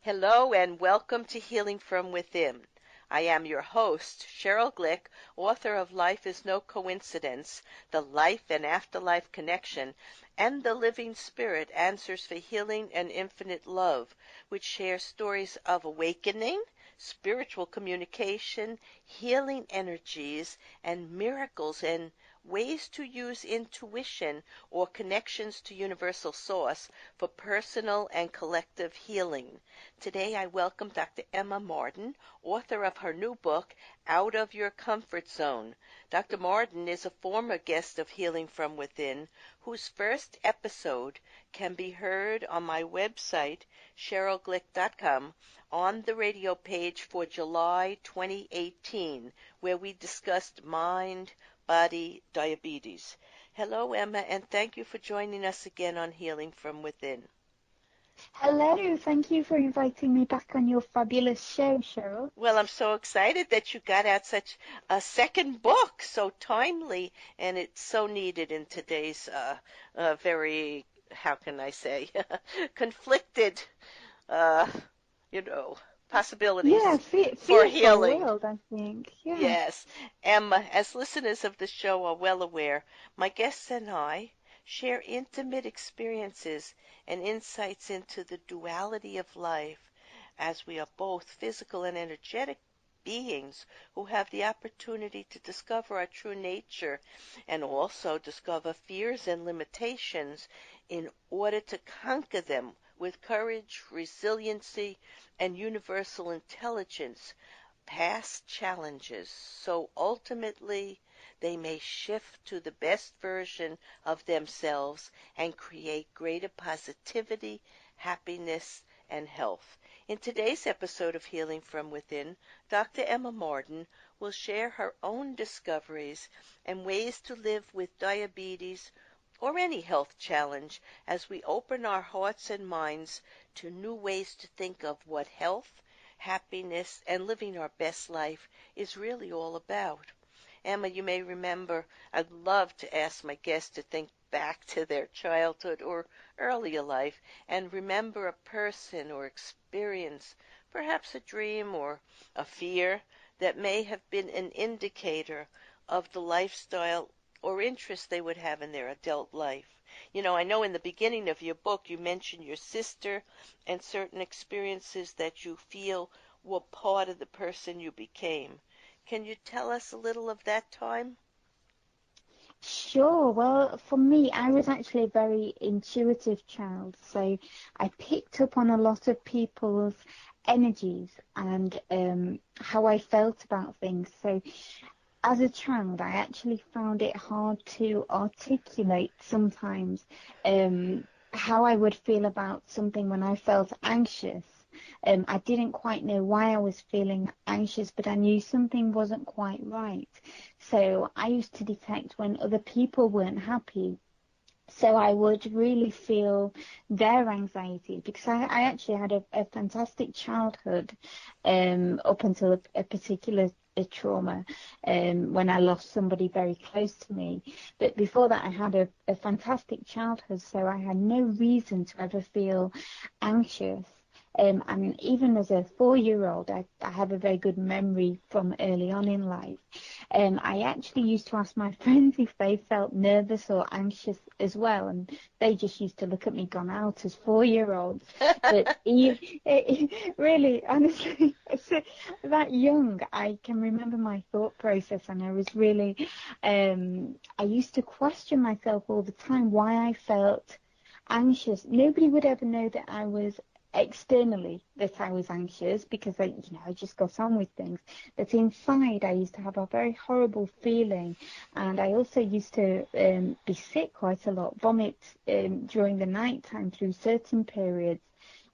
Hello and welcome to Healing from Within. I am your host, Sheryl, author of Life is No Coincidence, The Life and Afterlife Connection, and The Living Spirit, Answers for Healing and Infinite Love, which shares stories of awakening, spiritual communication, healing energies, and miracles and ways to use intuition or connections to universal source for personal and collective healing. Today I welcome Dr. Emma Mardin, author of her new book, Out of Your Comfort Zone. Dr. Mardin is a former guest of Healing from Within, whose first episode can be heard on my website, SherylGlick.com, on the radio page for July 2018, where we discussed mind, body, diabetes. Hello, Emma, and thank you for joining us again on Healing from Within. Hello, thank you for inviting me back on your fabulous show, Sheryl. Well, I'm so excited that you got out such a second book, so timely, and it's so needed in today's very, how can I say, conflicted, uh, you know, Yeah, possibilities for fearful healing. world, I think. Yeah. Yes, as listeners of the show are well aware, my guests and I share intimate experiences and insights into the duality of life, as we are both physical and energetic beings who have the opportunity to discover our true nature and also discover fears and limitations in order to conquer them with courage, resiliency, and universal intelligence past challenges, so ultimately they may shift to the best version of themselves and create greater positivity, happiness, and health. In today's episode of Healing from Within, Dr. Emma Mardin will share her own discoveries and ways to live with diabetes or any health challenge as we open our hearts and minds to new ways to think of what health, happiness, and living our best life is really all about. Emma, you may remember, I'd love to ask my guests to think back to their childhood or earlier life and remember a person or experience, perhaps a dream or a fear, that may have been an indicator of the lifestyle or interest they would have in their adult life. You know, I know in the beginning of your book you mentioned your sister and certain experiences that you feel were part of the person you became. Can you tell us a little of that time? Sure. Well, for me, I was actually a very intuitive child, so I picked up on a lot of people's energies and how I felt about things. So as a child, I actually found it hard to articulate sometimes how I would feel about something when I felt anxious. I didn't quite know why I was feeling anxious, but I knew something wasn't quite right. So I used to detect when other people weren't happy. So I would really feel their anxiety because I actually had a fantastic childhood up until a particular trauma when I lost somebody very close to me. But before that, I had a fantastic childhood, so I had no reason to ever feel anxious. And even as a 4-year-old, I have a very good memory from early on in life. I actually used to ask my friends if they felt nervous or anxious as well, and they just used to look at me gone out as 4-year-olds. But really, honestly, so that young, I can remember my thought process, and I was really, I used to question myself all the time why I felt anxious. Nobody would ever know that I was externally that I was anxious because I just got on with things. But inside, I used to have a very horrible feeling, and I also used to be sick quite a lot, vomit during the night time through certain periods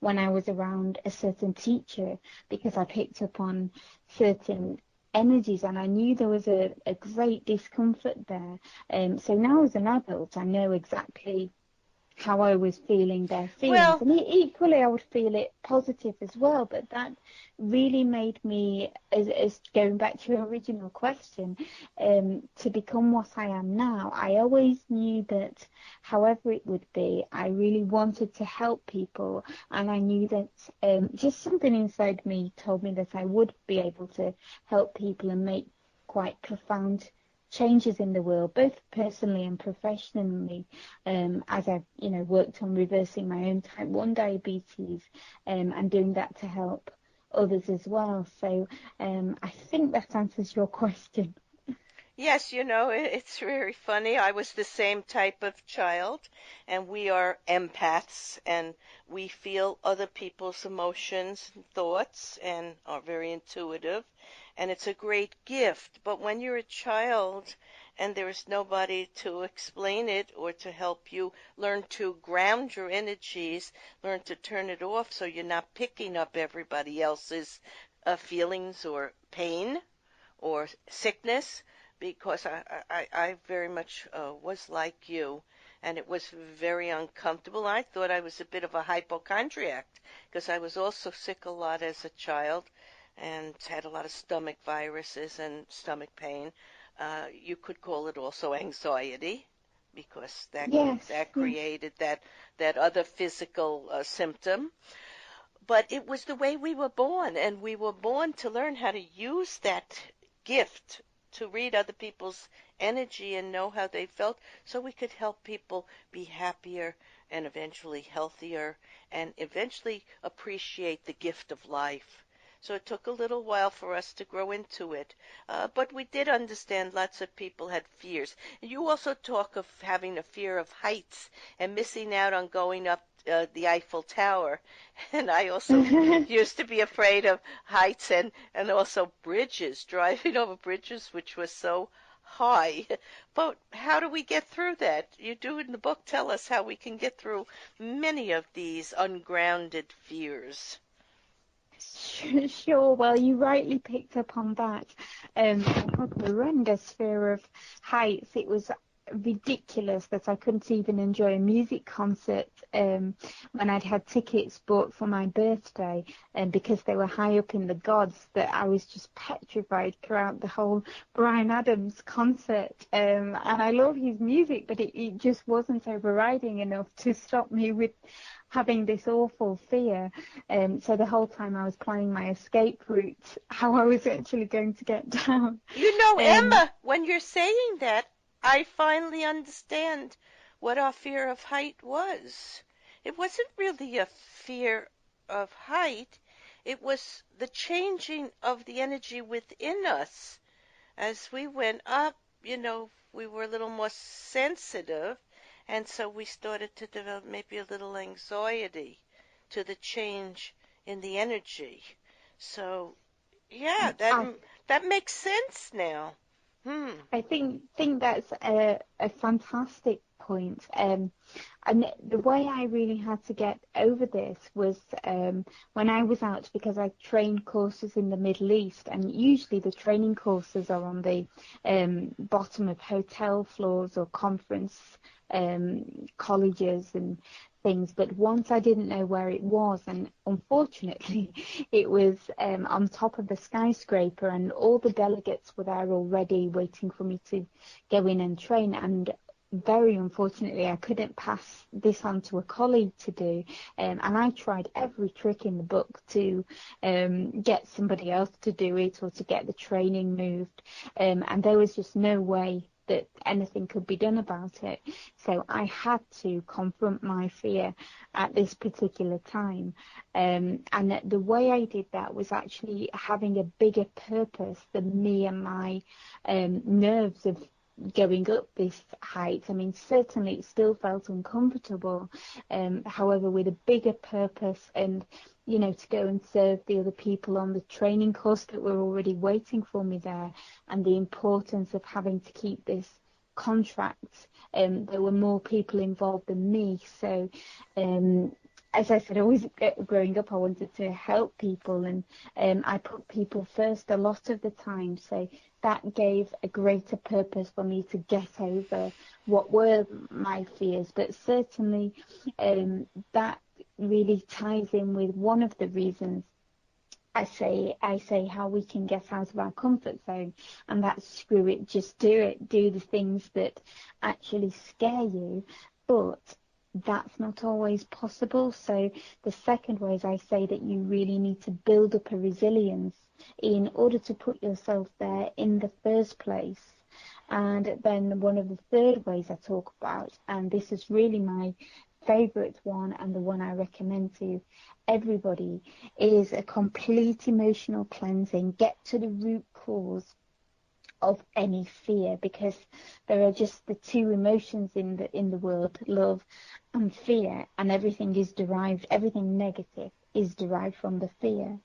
when I was around a certain teacher because I picked up on certain energies and I knew there was a great discomfort there. So now as an adult, I know exactly how I was feeling their feelings. Well, And equally, I would feel it positive as well. But that really made me, as going back to your original question, to become what I am now. I always knew that however it would be, I really wanted to help people. And I knew that just something inside me told me that I would be able to help people and make quite profound changes in the world, both personally and professionally, as I've, worked on reversing my own type 1 diabetes, and doing that to help others as well. So I think that answers your question. yes, it's very funny. I was the same type of child, and we are empaths, and we feel other people's emotions and thoughts and are very intuitive, and it's a great gift. But when you're a child and there is nobody to explain it or to help you learn to ground your energies, learn to turn it off so you're not picking up everybody else's feelings or pain or sickness, because I very much was like you, and it was very uncomfortable. I thought I was a bit of a hypochondriac because I was also sick a lot as a child and had a lot of stomach viruses and stomach pain. You could call it also anxiety because Yes, that yes. created that other physical symptom. But it was the way we were born, and we were born to learn how to use that gift to read other people's energy and know how they felt so we could help people be happier and eventually healthier and eventually appreciate the gift of life. So it took a little while for us to grow into it. But we did understand lots of people had fears. And you also talk of having a fear of heights and missing out on going up the Eiffel Tower. And I also used to be afraid of heights and also bridges, driving over bridges, which was so high. But how do we get through that? You do in the book tell us how we can get through many of these ungrounded fears. Sure. Well, you rightly picked up on that. I had a horrendous fear of heights. It was ridiculous that I couldn't even enjoy a music concert when I'd had tickets bought for my birthday, and because they were high up in the gods, that I was just petrified throughout the whole Bryan Adams concert. And I love his music, but it just wasn't overriding enough to stop me with having this awful fear. So the whole time I was planning my escape route, how I was actually going to get down. Um, Emma, when you're saying that, I finally understand what our fear of height was. It wasn't really a fear of height, it was the changing of the energy within us. As we went up, we were a little more sensitive, and so we started to develop maybe a little anxiety to the change in the energy. So, yeah, I that makes sense now. Hmm. I think that's a fantastic point. And the way I really had to get over this was when I was out, because I trained courses in the Middle East, and usually the training courses are on the bottom of hotel floors or conference colleges and things. But once I didn't know where it was, and unfortunately it was on top of the skyscraper, and all the delegates were there already waiting for me to go in and train. And very unfortunately, I couldn't pass this on to a colleague to do, and I tried every trick in the book to get somebody else to do it or to get the training moved, and there was just no way that anything could be done about it. So I had to confront my fear at this particular time, and the way I did that was actually having a bigger purpose than me and my nerves of going up this height. I mean, certainly it still felt uncomfortable, however, with a bigger purpose, and to go and serve the other people on the training course that were already waiting for me there, and the importance of having to keep this contract. There were more people involved than me, so as I said, always growing up, I wanted to help people, and I put people first a lot of the time. So that gave a greater purpose for me to get over what were my fears. But certainly, that really ties in with one of the reasons I say how we can get out of our comfort zone, and that's screw it, just do it, do the things that actually scare you. But that's not always possible. So the second way is I say that you really need to build up a resilience in order to put yourself there in the first place. And then one of the third ways I talk about, and this is really my favorite one and the one I recommend to everybody, is a complete emotional cleansing. Get to the root cause of any fear, because there are just the two emotions in the world, love and fear, and everything negative is derived from the fear.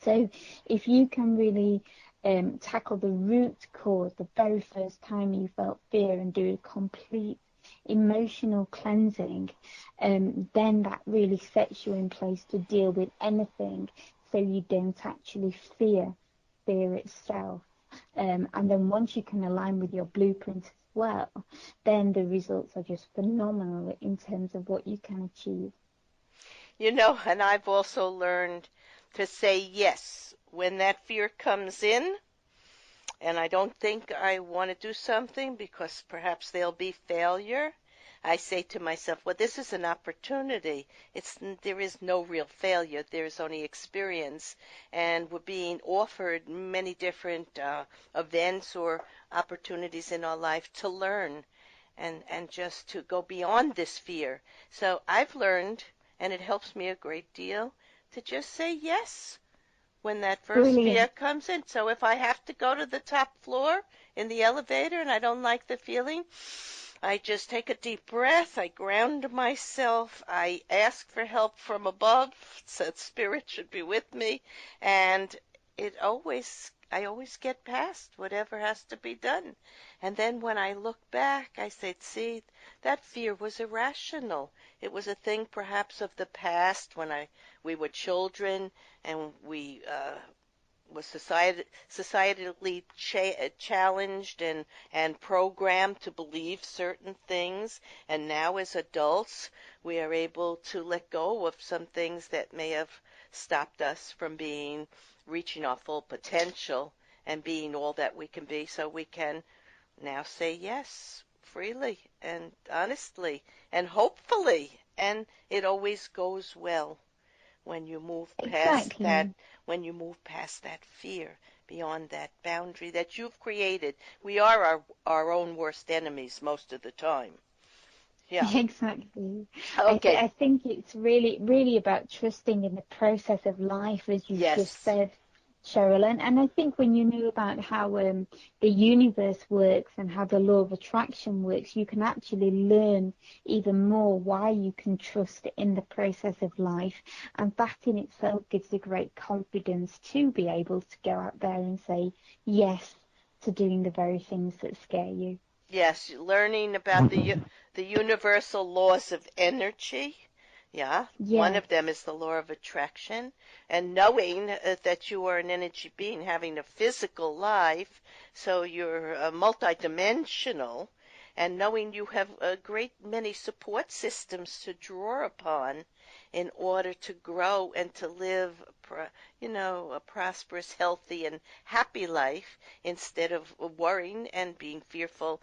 So if you can really tackle the root cause the very first time you felt fear and do a complete emotional cleansing, then that really sets you in place to deal with anything, so you don't actually fear itself. And then once you can align with your blueprint as well, then the results are just phenomenal in terms of what you can achieve. And I've also learned to say yes when that fear comes in, and I don't think I want to do something because perhaps there'll be failure. I say to myself, well, this is an opportunity. There is no real failure. There's only experience, and we're being offered many different events or opportunities in our life to learn and just to go beyond this fear. So I've learned, and it helps me a great deal, to just say yes when that first fear Brilliant. comes in. So if I have to go to the top floor in the elevator and I don't like the feeling, I just take a deep breath, I ground myself, I ask for help from above, so spirit should be with me, and I always get past whatever has to be done. And then when I look back, I say, see, that fear was irrational. It was a thing perhaps of the past when we were children and we was societally challenged and programmed to believe certain things. And now as adults, we are able to let go of some things that may have stopped us from reaching our full potential and being all that we can be. So we can now say yes freely and honestly and hopefully. And it always goes well when you move past that Exactly. when you move past that fear, beyond that boundary that you've created. We are our own worst enemies most of the time. Yeah. Exactly. Okay. I think it's really about trusting in the process of life, as you've just Yes. said, Cheryl. And I think when you know about how the universe works and how the law of attraction works, you can actually learn even more why you can trust in the process of life. And that in itself gives a great confidence to be able to go out there and say yes to doing the very things that scare you. Yes, learning about the universal laws of energy. Yeah, one Yes. of them is the law of attraction, and knowing that you are an energy being having a physical life, so you're multidimensional, and knowing you have a great many support systems to draw upon in order to grow and to live, a prosperous, healthy, and happy life instead of worrying and being fearful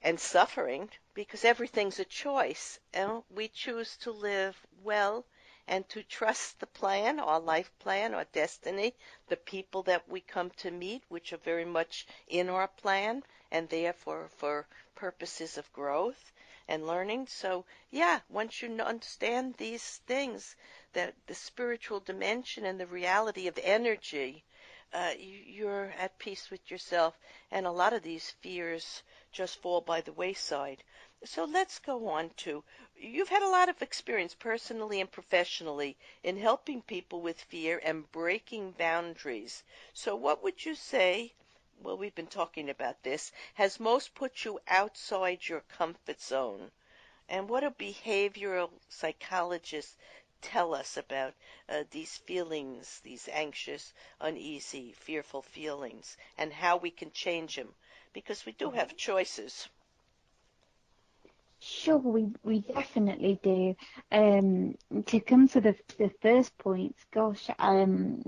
and suffering, because everything's a choice. And we choose to live well and to trust the plan, our life plan, our destiny, the people that we come to meet, which are very much in our plan and therefore for purposes of growth and learning. So, yeah, once you understand these things, that the spiritual dimension and the reality of energy, you're at peace with yourself, and a lot of these fears just fall by the wayside. So let's go on to, you've had a lot of experience personally and professionally in helping people with fear and breaking boundaries. So what would you say, well, we've been talking about this, has most put you outside your comfort zone? And what do behavioral psychologists tell us about these feelings, these anxious, uneasy, fearful feelings, and how we can change them? Because we do have choices. Sure, we definitely do. To come to the first point, gosh,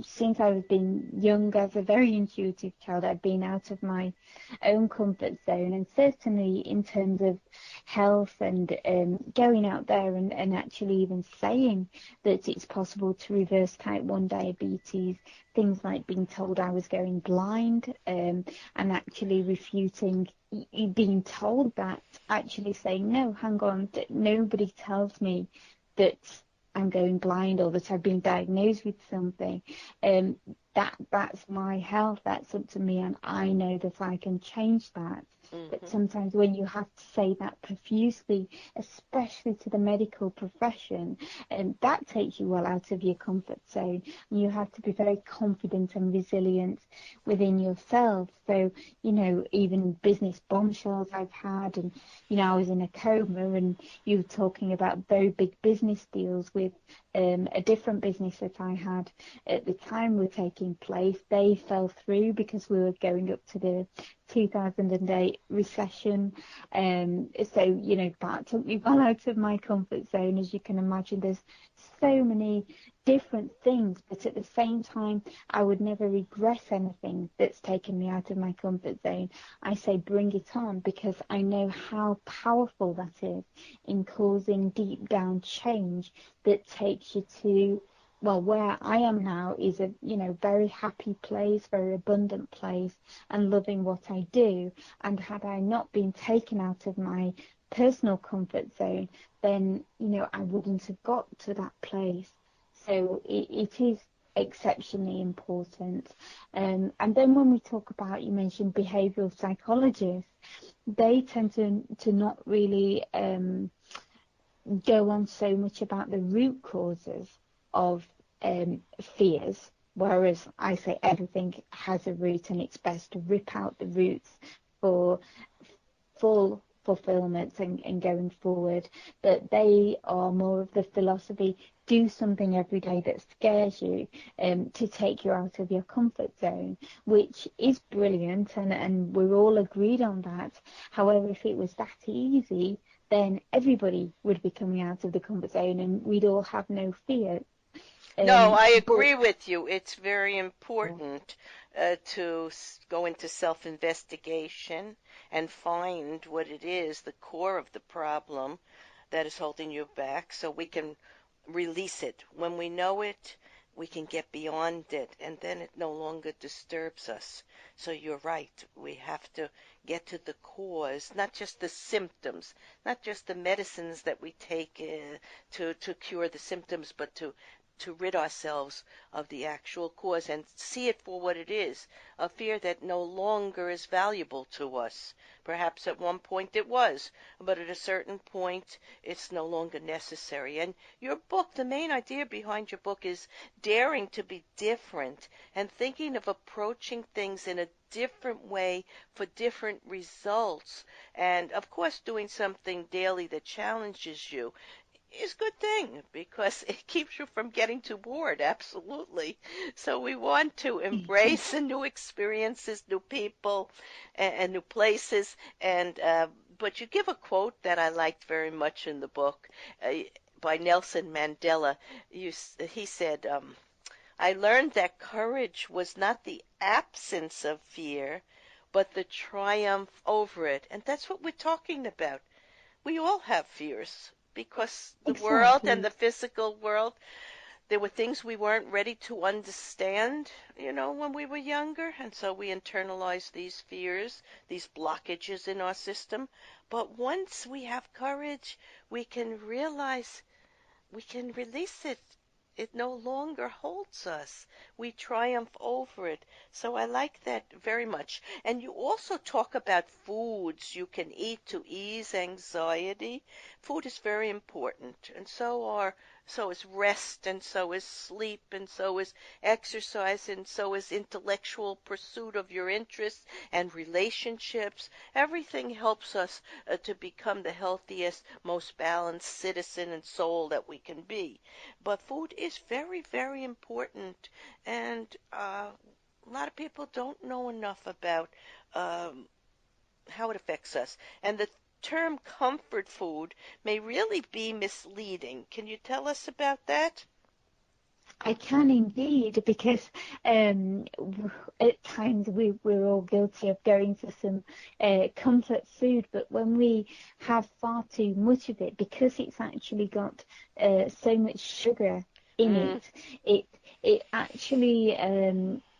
since I've been young, as a very intuitive child, I've been out of my own comfort zone, and certainly in terms of health and going out there and actually even saying that it's possible to reverse type 1 diabetes, things like being told I was going blind, and actually refuting being told that, actually saying, no, hang on, nobody tells me that I'm going blind or that I've been diagnosed with something. Um, that's my health, that's up to me, and I know that I can change that. But Hmm. sometimes when you have to say that profusely, especially to the medical profession, that takes you well out of your comfort zone. You have to be very confident and resilient within yourself. So, even business bombshells I've had, and, I was in a coma, and you were talking about very big business deals with a different business that I had at the time were taking place. They fell through because we were going up to the 2008 recession. So, that took me well out of my comfort zone. As you can imagine, there's so many different things, but at the same time, I would never regress anything that's taken me out of my comfort zone. I say bring it on, because I know how powerful that is in causing deep down change that takes you to, well, where I am now is a, very happy place, very abundant place, and loving what I do. And had I not been taken out of my personal comfort zone, then, I wouldn't have got to that place. So it is exceptionally important. And then when we talk about, you mentioned behavioral psychologists, they tend to not really go on so much about the root causes of fears, whereas I say everything has a root and it's best to rip out the roots for full fulfillment and going forward. But they are more of the philosophy, do something every day that scares you, to take you out of your comfort zone, which is brilliant, and we're all agreed on that. However, if it was that easy, then everybody would be coming out of the comfort zone and we'd all have no fear. No, I But agree with you. It's very important to go into self-investigation and find what it is, the core of the problem that is holding you back, so we can release it. When we know it, we can get beyond it, and then it no longer disturbs us. So you're right. We have to get to the cause, not just the symptoms, not just the medicines that we take to cure the symptoms, but to rid ourselves of the actual cause and see it for what it is, a fear that no longer is valuable to us. Perhaps at one point it was, but at a certain point it's no longer necessary. And your book, the main idea behind your book is daring to be different and thinking of approaching things in a different way for different results. And of course, doing something daily that challenges you is a good thing because it keeps you from getting too bored. Absolutely. So we want to embrace the new experiences, new people, and new places. And but you give a quote that I liked very much in the book by Nelson Mandela. He said, "I learned that courage was not the absence of fear, but the triumph over it." And that's what we're talking about. We all have fears because the world and exactly. the physical world, there were things we weren't ready to understand, when we were younger. And so we internalized these fears, these blockages in our system. But once we have courage, we can realize we can release it. It no longer holds us. We triumph over it. So I like that very much. And you also talk about foods you can eat to ease anxiety. Food is very important, and so are so is rest, and so is sleep, and so is exercise, and so is intellectual pursuit of your interests and relationships. Everything helps us to become the healthiest, most balanced citizen and soul that we can be. But food is very, very important, and a lot of people don't know enough about um, how it affects us. And the term comfort food may really be misleading. Can you tell us about that? I can indeed, because at times we're all guilty of going for some comfort food, but when we have far too much of it, because it's actually got so much sugar in Mm, it, it it actually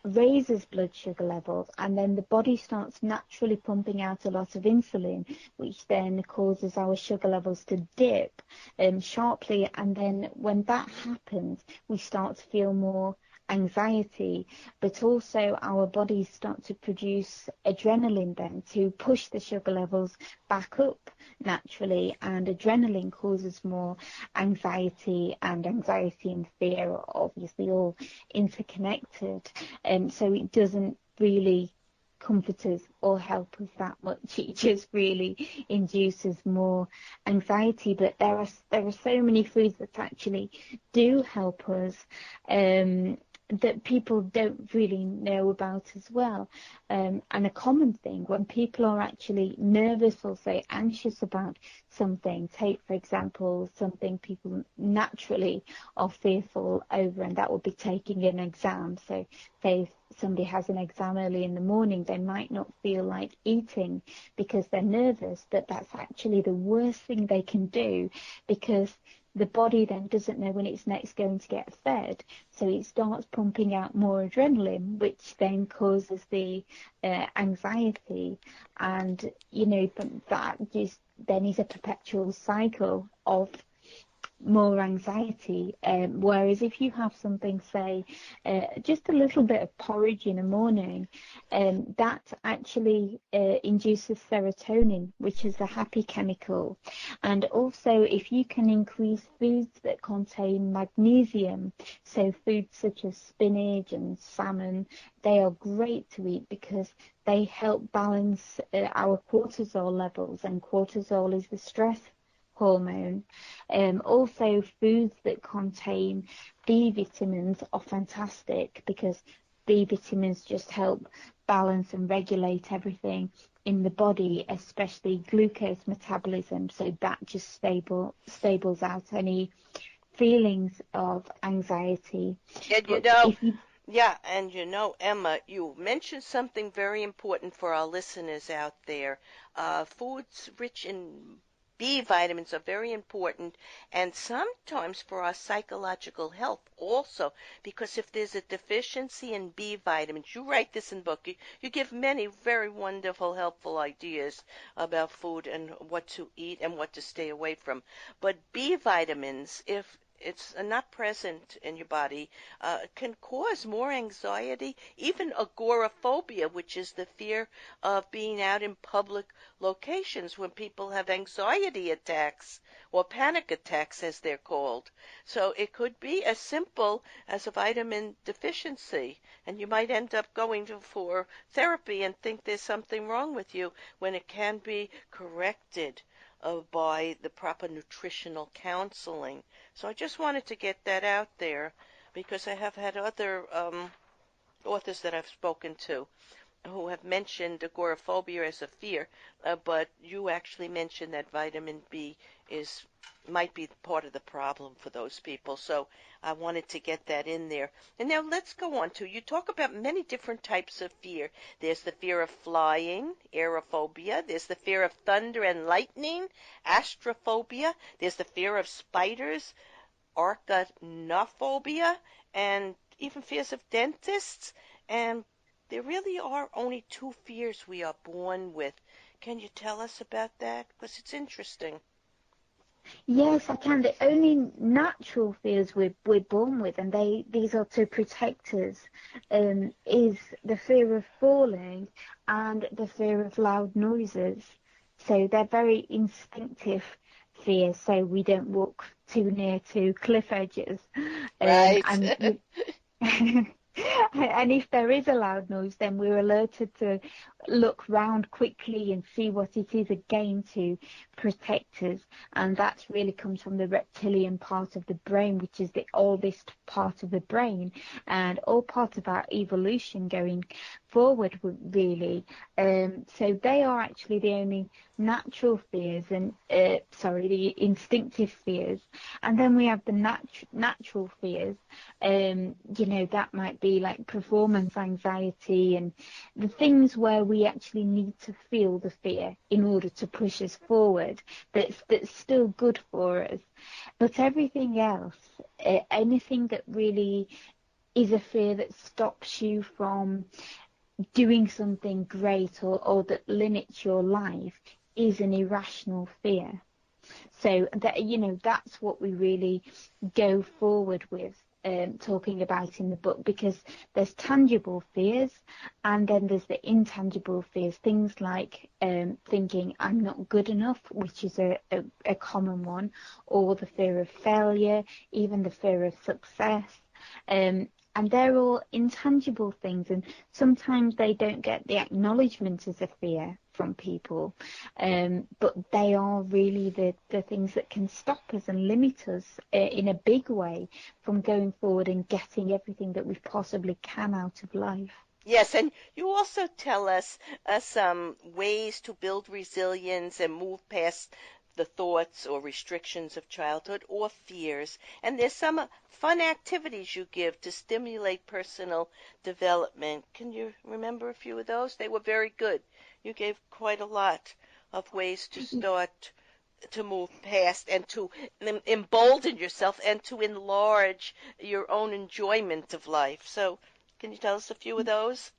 raises blood sugar levels, and then the body starts naturally pumping out a lot of insulin, which then causes our sugar levels to dip sharply, and then when that happens we start to feel more anxiety, but also our bodies start to produce adrenaline then to push the sugar levels back up naturally, and adrenaline causes more anxiety, and anxiety and fear are obviously all interconnected, and so it doesn't really comfort us or help us that much. It just really induces more anxiety. But there are so many foods that actually do help us, um, that people don't really know about as well. And a common thing when people are actually nervous or say anxious about something, take for example something people naturally are fearful over, and that would be taking an exam. So say if somebody has an exam early in the morning, they might not feel like eating because they're nervous, but that's actually the worst thing they can do, because the body then doesn't know when it's next going to get fed, so it starts pumping out more adrenaline, which then causes the anxiety, and that just then is a perpetual cycle of more anxiety. Whereas if you have something, say, just a little bit of porridge in the morning, that actually induces serotonin, which is a happy chemical. And also, if you can increase foods that contain magnesium, so foods such as spinach and salmon, they are great to eat because they help balance our cortisol levels, and cortisol is the stress hormone. Also, foods that contain B vitamins are fantastic because B vitamins just help balance and regulate everything in the body, especially glucose metabolism. So that just stables out any feelings of anxiety. and But if you yeah, and Emma, you mentioned something very important for our listeners out there. Foods rich in B vitamins are very important, and sometimes for our psychological health also, because if there's a deficiency in B vitamins, you write this in book, you give many very wonderful, helpful ideas about food and what to eat and what to stay away from. But B vitamins, if it's not present in your body, can cause more anxiety, even agoraphobia, which is the fear of being out in public locations when people have anxiety attacks or panic attacks, as they're called. So it could be as simple as a vitamin deficiency, and you might end up going for therapy and think there's something wrong with you when it can be corrected by the proper nutritional counseling. So I just wanted to get that out there because I have had other authors that I've spoken to who have mentioned agoraphobia as a fear, but you actually mentioned that vitamin B is might be part of the problem for those people. So I wanted to get that in there. And now let's go on to you talk about many different types of fear. There's the fear of flying, aerophobia. There's the fear of thunder and lightning, astrophobia. There's the fear of spiders, arachnophobia, and even fears of dentists. And there really are only two fears we are born with. Can you tell us about that? Because it's interesting. Yes, I can. The only natural fears we're born with, and these are to protect us, is the fear of falling and the fear of loud noises. So they're very instinctive fear so we don't walk too near to cliff edges. Right. And and if there is a loud noise, then we're alerted to look round quickly and see what it is again to protect us. And that really comes from the reptilian part of the brain, which is the oldest part of the brain and all part of our evolution going forward, really. So they are actually the only natural fears and the instinctive fears. And then we have the natural fears. That might be like performance anxiety and the things where we actually need to feel the fear in order to push us forward. That's still good for us. But everything else, anything that really is a fear that stops you from doing something great or that limits your life is an irrational fear. So that's what we really go forward with talking about in the book, because there's tangible fears and then there's the intangible fears, things like thinking I'm not good enough, which is a common one, or the fear of failure, even the fear of success. And they're all intangible things, and sometimes they don't get the acknowledgement as a fear from people, but they are really the things that can stop us and limit us in a big way from going forward and getting everything that we possibly can out of life. Yes, and you also tell us some ways to build resilience and move past the thoughts or restrictions of childhood or fears. And there's some fun activities you give to stimulate personal development. Can you remember a few of those? They were very good. You gave quite a lot of ways to start to move past and to embolden yourself and to enlarge your own enjoyment of life. So, can you tell us a few of those?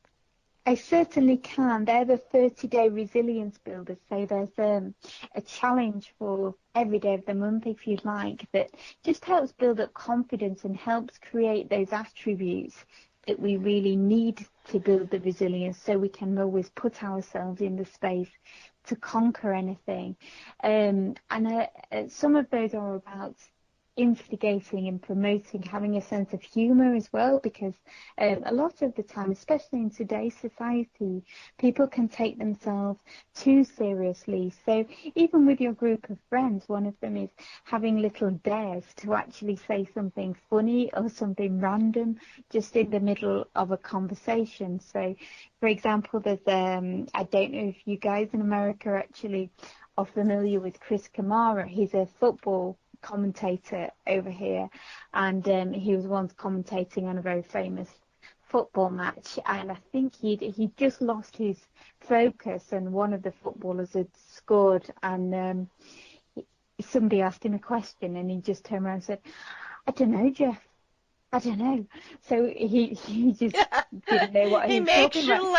I certainly can. They're the 30-day resilience builders. So there's a challenge for every day of the month, if you'd like, that just helps build up confidence and helps create those attributes that we really need to build the resilience so we can always put ourselves in the space to conquer anything. And some of those are about instigating and promoting having a sense of humor as well, because a lot of the time, especially in today's society, people can take themselves too seriously. So even with your group of friends, one of them is having little dares to actually say something funny or something random just in the middle of a conversation. So for example, there's I don't know if you guys in America actually are familiar with Chris Kamara. He's a football commentator over here, and he was once commentating on a very famous football match, and I think he'd just lost his focus, and one of the footballers had scored, and somebody asked him a question, and he just turned around and said, "I don't know, Jeff. I don't know." So he just didn't know what He he was makes talking you about.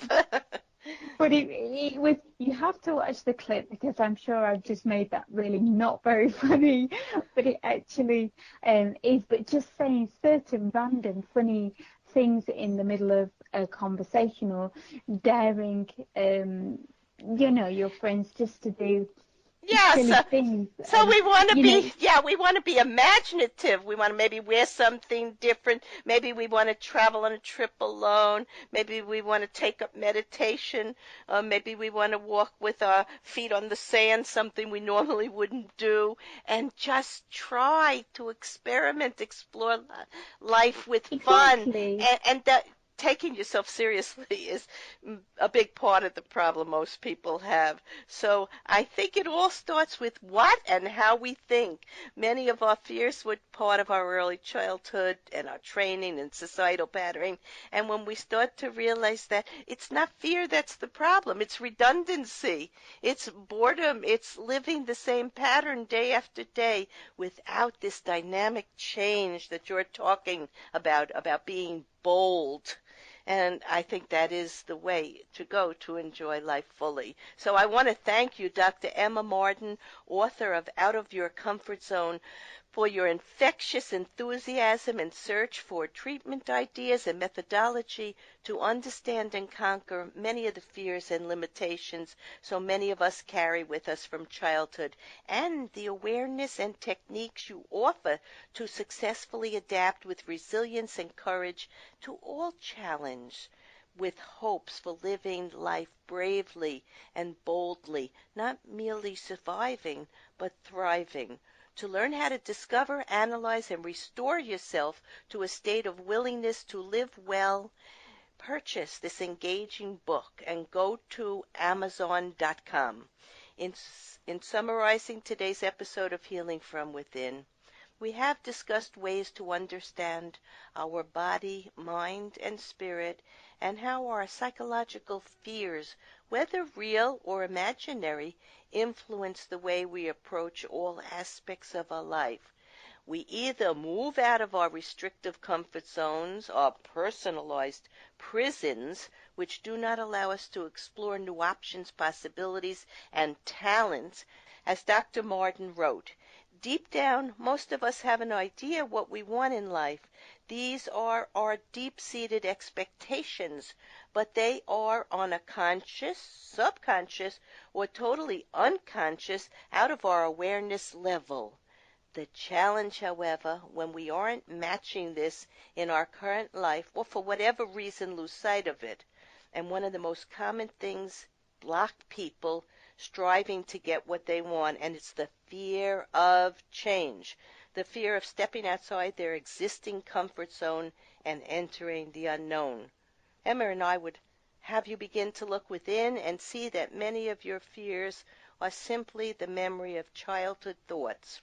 laugh. But it was, you have to watch the clip, because I'm sure I've just made that really not very funny, but it actually is. But just saying certain random funny things in the middle of a conversation, or daring, your friends just to do Yeah, silly so things, so and we want to be, yeah, we want to be imaginative. We want to maybe wear something different. Maybe we want to travel on a trip alone. Maybe we want to take up meditation. Maybe we want to walk with our feet on the sand, something we normally wouldn't do, and just try to experiment, explore life with fun. exactly. And that taking yourself seriously is a big part of the problem most people have. So I think it all starts with what and how we think. Many of our fears were part of our early childhood and our training and societal patterning. And when we start to realize that it's not fear that's the problem, it's redundancy, it's boredom, it's living the same pattern day after day without this dynamic change that you're talking about being bold. And I think that is the way to go to enjoy life fully. So I want to thank you, Dr. Emma Mardin, author of Out of Your Comfort Zone, for your infectious enthusiasm and search for treatment ideas and methodology to understand and conquer many of the fears and limitations so many of us carry with us from childhood, and the awareness and techniques you offer to successfully adapt with resilience and courage to all challenge, with hopes for living life bravely and boldly, not merely surviving, but thriving. To learn how to discover, analyze, and restore yourself to a state of willingness to live well, purchase this engaging book and go to Amazon.com. In summarizing today's episode of Healing from Within, we have discussed ways to understand our body, mind, and spirit, and how our psychological fears, whether real or imaginary, influence the way we approach all aspects of our life. We either move out of our restrictive comfort zones, our personalized prisons, which do not allow us to explore new options, possibilities, and talents, as Dr. Mardin wrote. Deep down, most of us have an idea what we want in life. These are our deep-seated expectations, but they are on a conscious, subconscious, or totally unconscious, out of our awareness level. The challenge, however, when we aren't matching this in our current life, or for whatever reason lose sight of it, and one of the most common things block people striving to get what they want, and it's the fear of change, the fear of stepping outside their existing comfort zone and entering the unknown. Emma and I would have you begin to look within and see that many of your fears are simply the memory of childhood thoughts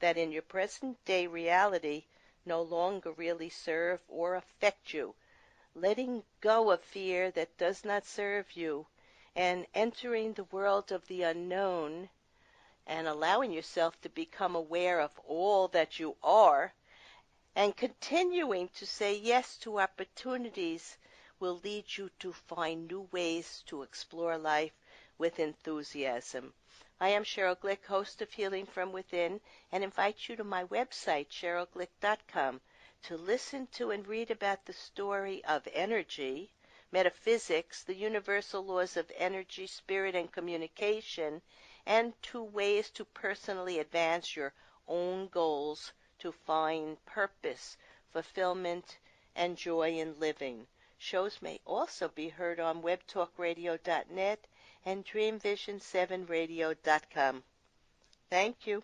that in your present-day reality no longer really serve or affect you. Letting go of fear that does not serve you and entering the world of the unknown and allowing yourself to become aware of all that you are and continuing to say yes to opportunities will lead you to find new ways to explore life with enthusiasm. I am Sheryl Glick, host of Healing from Within, and invite you to my website, SherylGlick.com, to listen to and read about the story of energy, metaphysics, the universal laws of energy, spirit, and communication, and to ways to personally advance your own goals to find purpose, fulfillment, and joy in living. Shows may also be heard on webtalkradio.net and dreamvision7radio.com. Thank you.